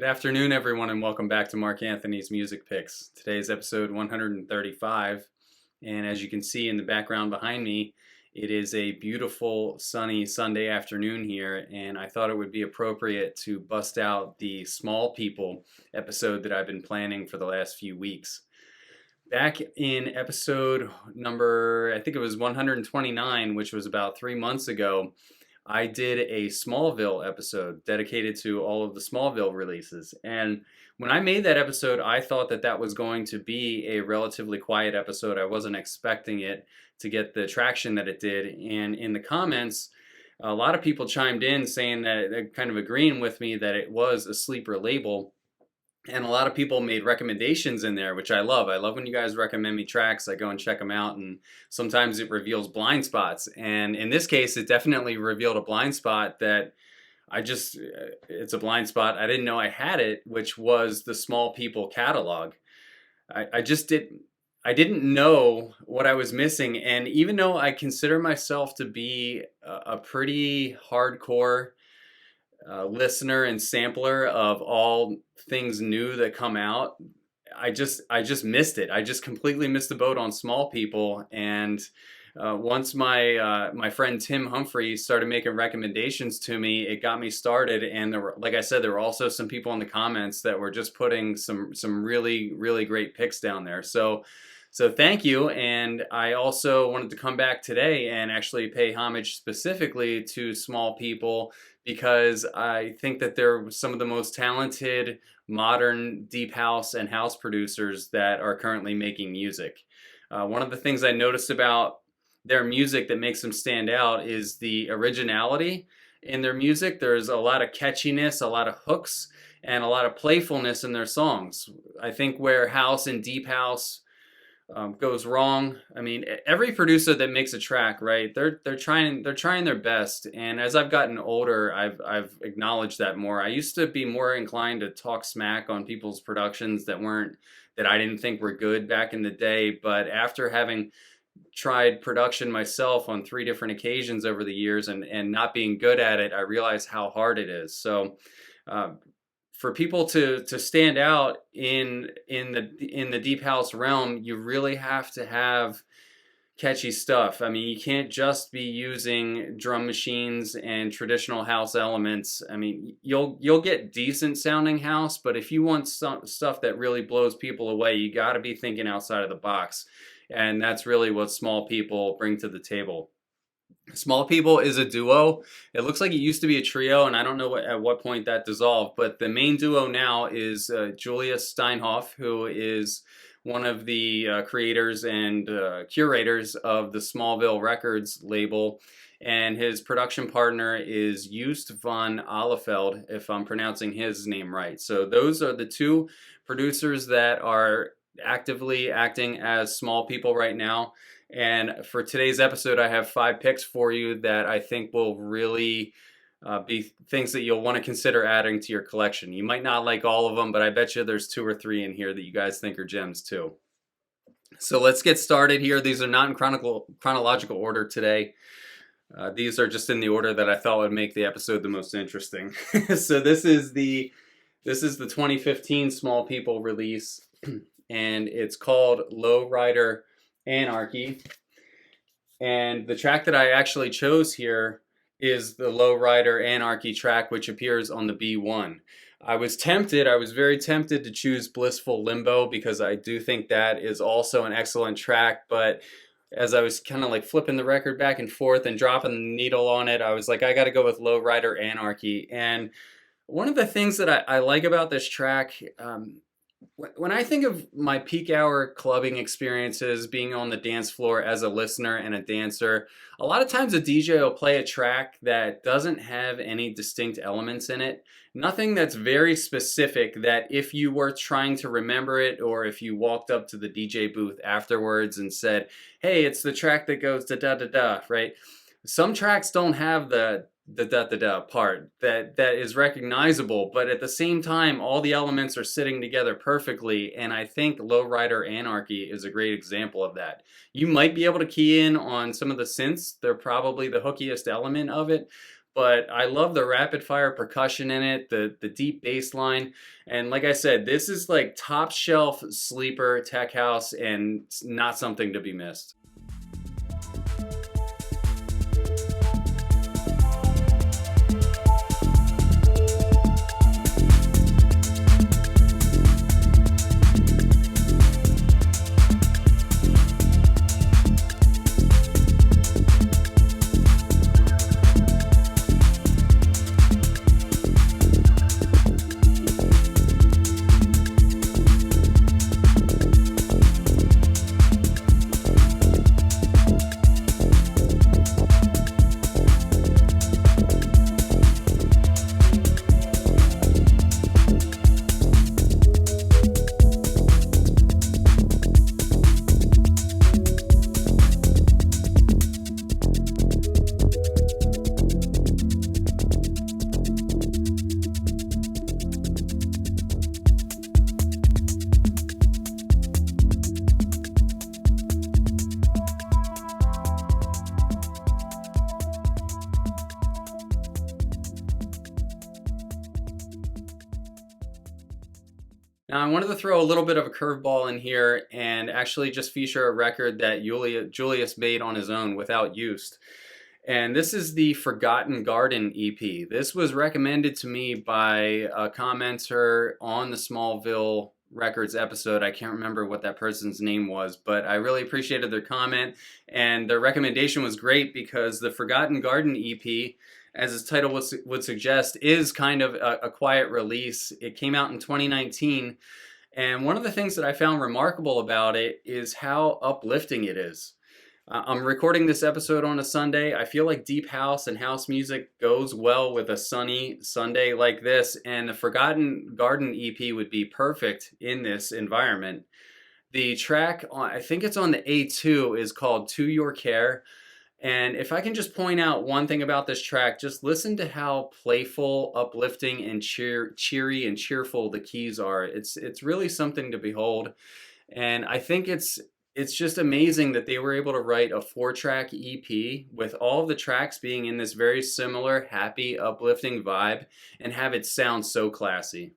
Good afternoon, everyone, and welcome back to Mark Anthony's Music Picks. Today's episode 135, and as you can see in the background behind me, it is a beautiful sunny Sunday afternoon here, and I thought it would be appropriate to bust out the Small People episode that I've been planning for the last few weeks. Back in episode number, I think it was 129, which was about 3 months ago, I did a Smallville episode dedicated to all of the Smallville releases. And when I made that episode, I thought that that was going to be a relatively quiet episode. I wasn't expecting it to get the traction that it did. And in the comments, a lot of people chimed in saying that they're kind of agreeing with me that it was a sleeper label. And a lot of people made recommendations in there, which I love. I love when you guys recommend me tracks. I go and check them out, and sometimes it reveals blind spots. And in this case, it definitely revealed a blind spot that it's a blind spot. I didn't know I had it, which was the Small People catalog. I didn't know what I was missing. And even though I consider myself to be a pretty hardcore listener and sampler of all things new that come out, I just missed it. I just completely missed the boat on Small People. And once my friend Tim Humphrey started making recommendations to me, it got me started. And there were, like I said, there were also some people in the comments that were just putting some really great picks down there. So thank you. And I also wanted to come back today and actually pay homage specifically to Small People, because I think that they're some of the most talented modern deep house and house producers that are currently making music. One of the things I noticed about their music that makes them stand out is the originality in their music. There's a lot of catchiness, a lot of hooks, and a lot of playfulness in their songs. I think where house and deep house goes wrong. I mean, every producer that makes a track, right? They're trying their best. And as I've gotten older, I've acknowledged that more. I used to be more inclined to talk smack on people's productions that I didn't think were good back in the day. But after having tried production myself on 3 different occasions over the years and not being good at it, I realized how hard it is. So for people to stand out in the deep house realm, you really have to have catchy stuff. I mean, you can't just be using drum machines and traditional house elements. I mean, you'll get decent sounding house, but if you want some stuff that really blows people away, you got to be thinking outside of the box. And that's really what Small People bring to the table. Small People is a duo. It looks like it used to be a trio, and I don't know at what point that dissolved, but the main duo now is Julius Steinhoff, who is one of the creators and curators of the Smallville Records label, and his production partner is Just van Ahlefeld, if I'm pronouncing his name right. So those are the 2 producers that are actively acting as Small People right now. And for today's episode, I have 5 picks for you that I think will really be things that you'll want to consider adding to your collection. You might not like all of them, but I bet you there's 2 or 3 in here that you guys think are gems too. So let's get started here. These are not in chronological order today. These are just in the order that I thought would make the episode the most interesting. So this is the 2015 Small People release, and it's called Rider Anarchy. And the track that I actually chose here is the Rider Anarchy track, which appears on the B1. I was very tempted to choose Blissful Limbo, because I do think that is also an excellent track, but as I was kind of like flipping the record back and forth and dropping the needle on it, I was like, I got to go with Rider Anarchy. And one of the things that I like about this track, when I think of my peak hour clubbing experiences, being on the dance floor as a listener and a dancer, a lot of times a DJ will play a track that doesn't have any distinct elements in it. Nothing that's very specific, that if you were trying to remember it, or if you walked up to the DJ booth afterwards and said, hey, it's the track that goes da da da da, right? Some tracks don't have the da part that is recognizable, but at the same time, all the elements are sitting together perfectly. And I think Rider Anarchy is a great example of that. You might be able to key in on some of the synths. They're probably the hookiest element of it, but I love the rapid fire percussion in it, the deep bass line. And like I said, this is like top shelf sleeper tech house and not something to be missed. Now, I wanted to throw a little bit of a curveball in here and actually just feature a record that Julius made on his own without Used. And this is the Forgotten Garden EP. This was recommended to me by a commenter on the Smallville Records episode. I can't remember what that person's name was, but I really appreciated their comment. And their recommendation was great because the Forgotten Garden EP, as its title would suggest, is kind of a quiet release. It came out in 2019. And one of the things that I found remarkable about it is how uplifting it is. I'm recording this episode on a Sunday. I feel like deep house and house music goes well with a sunny Sunday like this, and the Forgotten Garden EP would be perfect in this environment. The track, I think it's on the A2, is called To Your Care. And if I can just point out one thing about this track, just listen to how playful, uplifting, and cheery and cheerful the keys are. It's really something to behold. And I think it's just amazing that they were able to write a 4-track EP with all of the tracks being in this very similar, happy, uplifting vibe and have it sound so classy.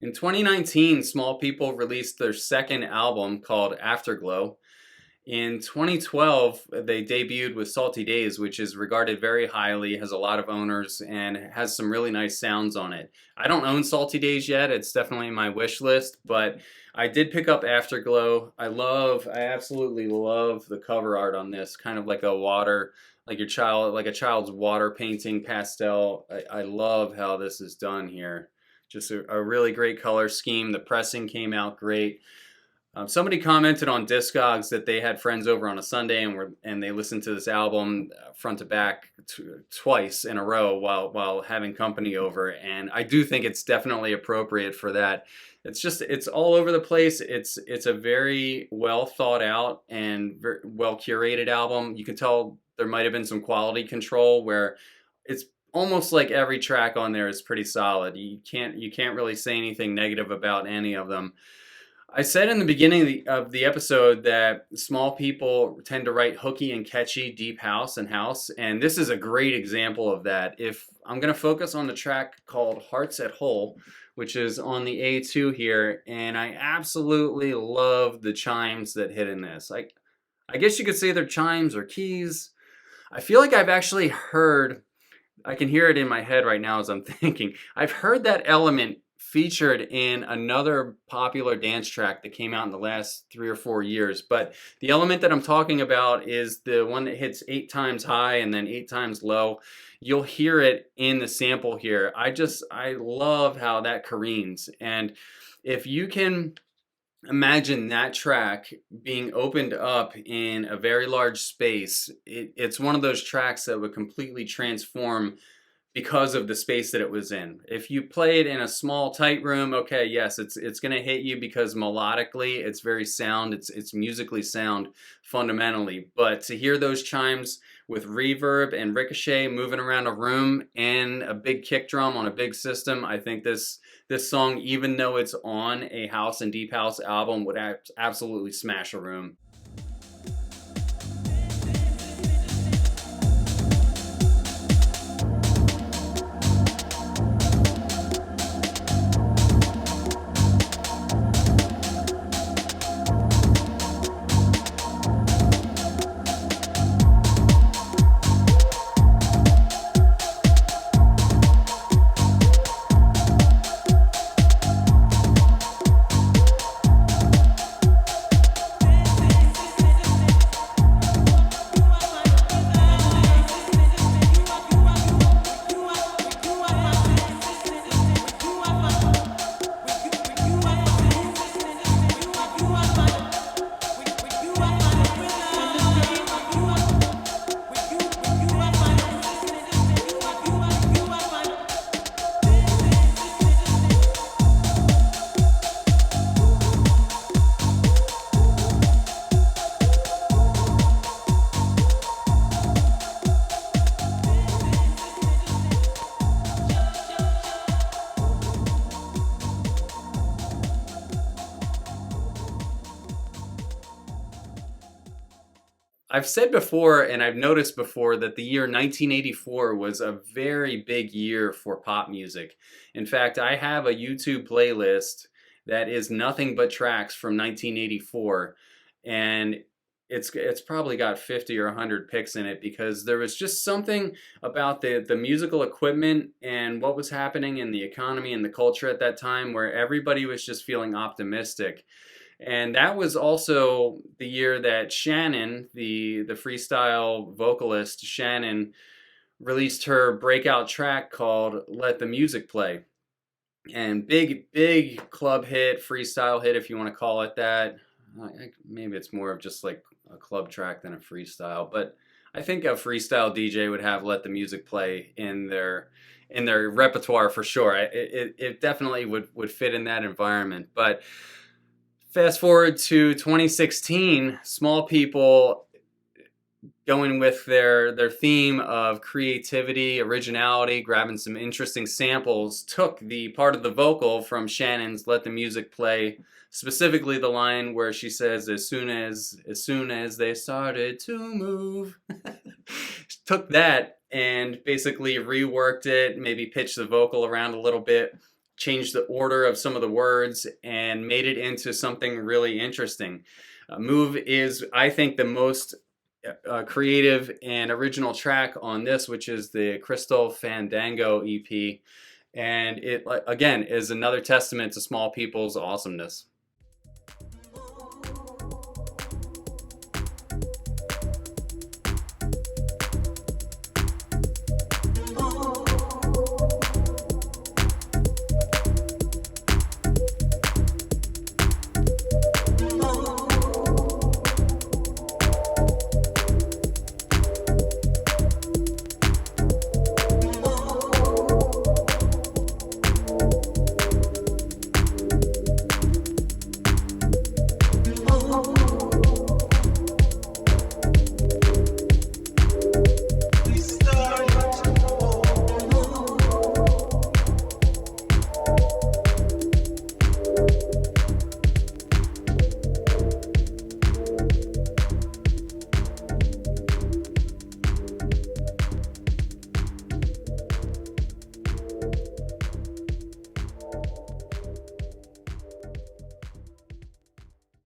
In 2019, Smallpeople released their second album called Afterglow. In 2012, they debuted with Salty Days, which is regarded very highly, has a lot of owners, and has some really nice sounds on it. I don't own Salty Days yet. It's definitely in my wish list, but I did pick up Afterglow. I absolutely love the cover art on this, kind of like like a child's water painting pastel. I love how this is done here. Just a really great color scheme. The pressing came out great. Somebody commented on Discogs that they had friends over on a Sunday and they listened to this album front to back twice in a row while having company over, and I do think it's definitely appropriate for that. It's all over the place. It's a very well thought out and very well curated album. You can tell there might have been some quality control where it's almost like every track on there is pretty solid. You can't really say anything negative about any of them. I said in the beginning of the episode that small people tend to write hooky and catchy deep house and house, and this is a great example of that. If I'm going to focus on the track called Hearts at Whole, which is on the A2 here, and I absolutely love the chimes that hit in this. I guess you could say they're chimes or keys. I feel like I've actually heard, I can hear it in my head right now as I'm thinking. I've heard that element featured in another popular dance track that came out in the last 3 or 4 years. But the element that I'm talking about is the one that hits 8 times high and then 8 times low. You'll hear it in the sample here. I love how that careens. And if you can imagine that track being opened up in a very large space, it's one of those tracks that would completely transform because of the space that it was in. If you play it in a small, tight room, okay, yes, it's going to hit you because melodically it's very sound, it's musically sound fundamentally. But to hear those chimes with reverb and ricochet moving around a room and a big kick drum on a big system, I think this song, even though it's on a house and deep house album, would absolutely smash a room. I've said before, and I've noticed before, that the year 1984 was a very big year for pop music. In fact, I have a YouTube playlist that is nothing but tracks from 1984, and it's probably got 50 or 100 picks in it because there was just something about the musical equipment and what was happening in the economy and the culture at that time where everybody was just feeling optimistic. And that was also the year that Shannon, the freestyle vocalist Shannon, released her breakout track called Let the Music Play. And big club hit, freestyle hit if you want to call it that. Maybe it's more of just like a club track than a freestyle, but I think a freestyle DJ would have Let the Music Play in their repertoire for sure. It definitely would fit in that environment. But fast forward to 2016, Smallpeople, going with their theme of creativity, originality, grabbing some interesting samples, took the part of the vocal from Shannon's Let the Music Play, specifically the line where she says, as soon as they started to move. Took that and basically reworked it, maybe pitched the vocal around a little bit, changed the order of some of the words, and made it into something really interesting. Move is, I think, the most creative and original track on this, which is the Crystal Fandango EP. And it, again, is another testament to Smallpeople's awesomeness.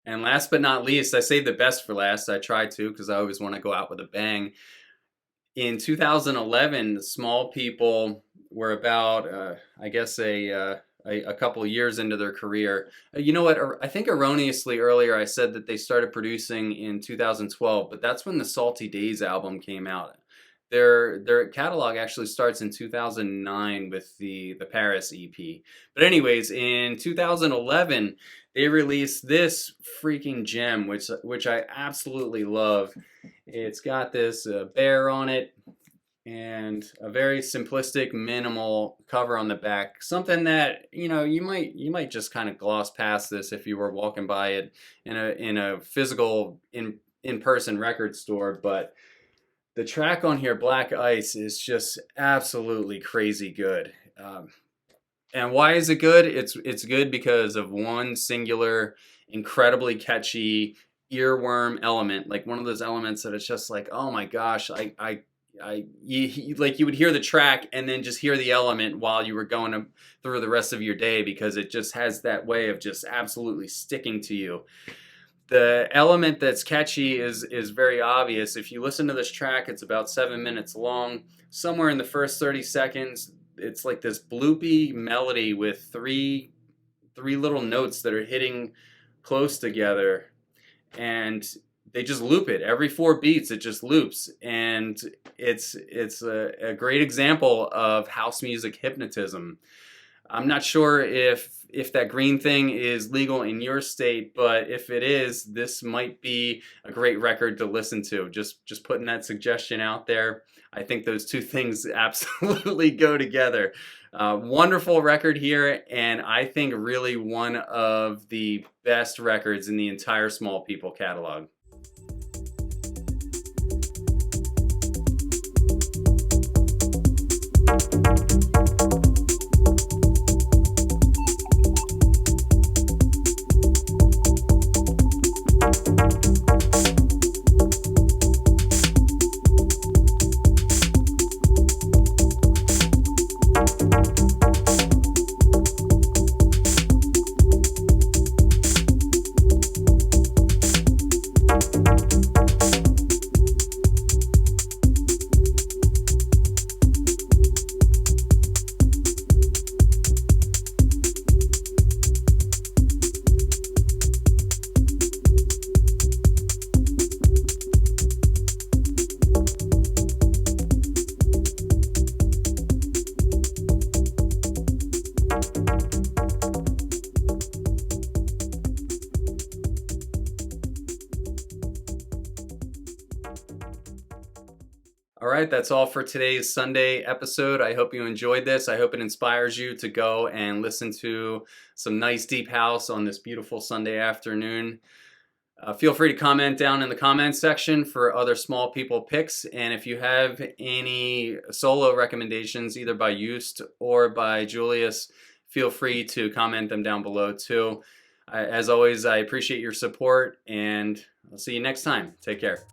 And last but not least, I saved the best for last. I try to, because I always want to go out with a bang. In 2011, the Smallpeople were about, I guess, a couple of years into their career. You know what? I think erroneously earlier I said that they started producing in 2012, but that's when the Salty Days album came out. Their catalog actually starts in 2009 with the Paris EP. But anyways, in 2011, they released this freaking gem, which I absolutely love. It's got this bear on it and a very simplistic, minimal cover on the back. Something that you might just kind of gloss past this if you were walking by it in a physical in-person record store. But the track on here, Black Ice, is just absolutely crazy good. And why is it good? It's good because of one singular, incredibly catchy earworm element, like one of those elements that it's just like, oh my gosh, like you would hear the track and then just hear the element while you were going through the rest of your day, because it just has that way of just absolutely sticking to you. The element that's catchy is very obvious. If you listen to this track, it's about 7 minutes long. Somewhere in the first 30 seconds, it's like this bloopy melody with three little notes that are hitting close together, and they just loop it every 4 beats. It just loops, and it's a great example of house music hypnotism. I'm not sure if that green thing is legal in your state, but if it is, this might be a great record to listen to. Just putting that suggestion out there. I think those two things absolutely go together. Wonderful record here, and I think really one of the best records in the entire Smallpeople catalog. All right, that's all for today's Sunday episode. I hope you enjoyed this. I hope it inspires you to go and listen to some nice deep house on this beautiful Sunday afternoon. Feel free to comment down in the comments section for other Smallpeople picks. And if you have any solo recommendations, either by Just or by Julius, feel free to comment them down below too. As always, I appreciate your support, and I'll see you next time. Take care.